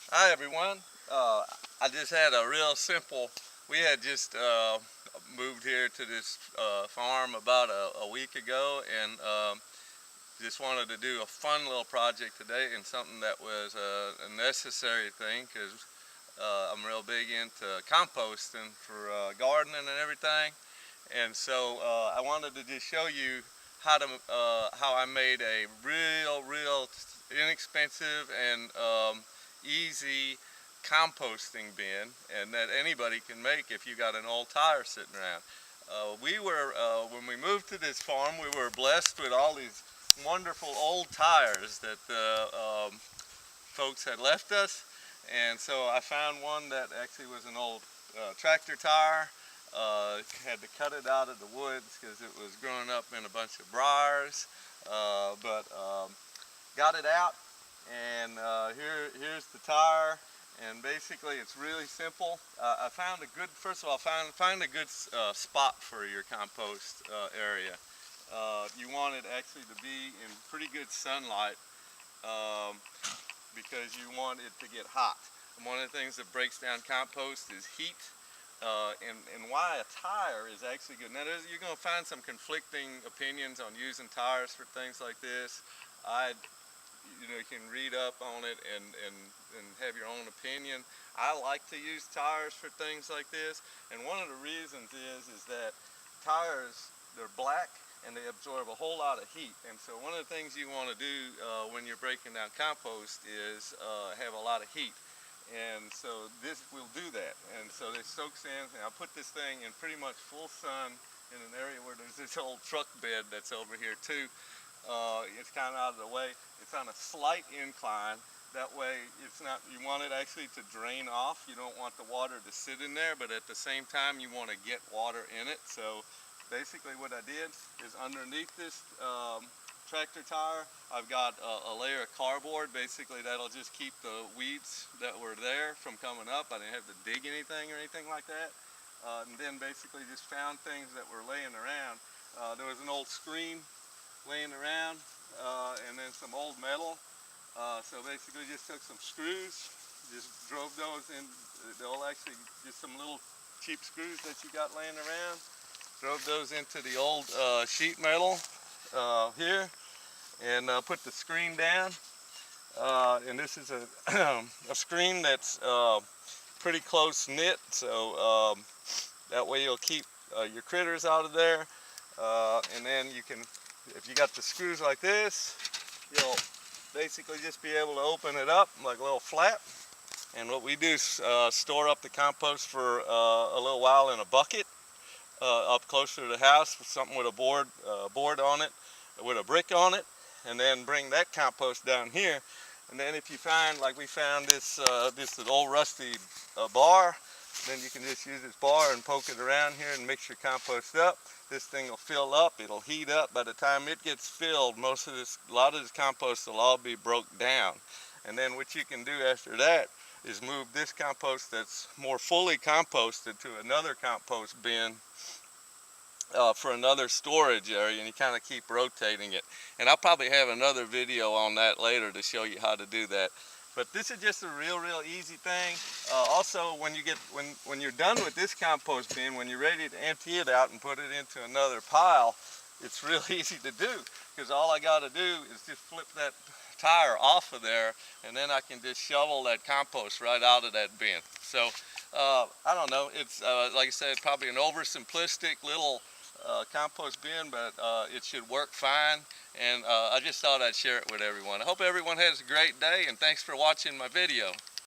Hi everyone. I just had a real simple, we had just moved here to this farm about a week ago, and just wanted to do a fun little project today, and something that was a necessary thing because I'm real big into composting for gardening and everything. And so I wanted to just show you how I made a real inexpensive and easy composting bin, and that anybody can make if you got an old tire sitting around. When we moved to this farm, we were blessed with all these wonderful old tires that folks had left us, and so I found one that actually was an old tractor tire. Had to cut it out of the woods because it was growing up in a bunch of briars, but got it out, and here's the tire. And basically it's really simple. I found a good, first of all, find a good spot for your compost area. You want it actually to be in pretty good sunlight, um, because you want it to get hot. And one of the things that breaks down compost is heat, and why a tire is actually good. Now you're going to find some conflicting opinions on using tires for things like this. You can read up on it and have your own opinion. I like to use tires for things like this, and one of the reasons is that tires, they're black and they absorb a whole lot of heat. And so one of the things you want to do when you're breaking down compost is have a lot of heat. And so this will do that. And so this soaks in, and I put this thing in pretty much full sun in an area where there's this old truck bed that's over here too. It's kind of out of the way. It's on a slight incline. That way it's not, you want it actually to drain off. You don't want the water to sit in there, but at the same time you want to get water in it. So basically what I did is underneath this tractor tire, I've got a layer of cardboard. Basically that'll just keep the weeds that were there from coming up. I didn't have to dig anything or anything like that. And then basically just found things that were laying around. There was an old screen laying around, and then some old metal. So basically just took some screws, just drove those in. They'll actually just some little cheap screws that you got laying around. Drove those into the old sheet metal here, and put the screen down. And this is a screen that's pretty close knit, so that way you'll keep your critters out of there. And then you can, if you got the screws like this, you'll basically just be able to open it up like a little flap. And what we do is store up the compost for a little while in a bucket up closer to the house with something with a board on it, with a brick on it, and then bring that compost down here. And then if you find, like we found this old rusty bar, then you can just use this bar and poke it around here and mix your compost up. This thing will fill up, it'll heat up. By the time it gets filled, a lot of this compost will all be broke down. And then what you can do after that is move this compost that's more fully composted to another compost bin for another storage area, and you kind of keep rotating it. And I'll probably have another video on that later to show you how to do that. But this is just a real easy thing. Also, when you're done with this compost bin, when you're ready to empty it out and put it into another pile, it's real easy to do, because all I got to do is just flip that tire off of there, and then I can just shovel that compost right out of that bin. So I don't know, it's like I said, probably an oversimplistic little compost bin, but it should work fine, and I just thought I'd share it with everyone. I hope everyone has a great day, and thanks for watching my video.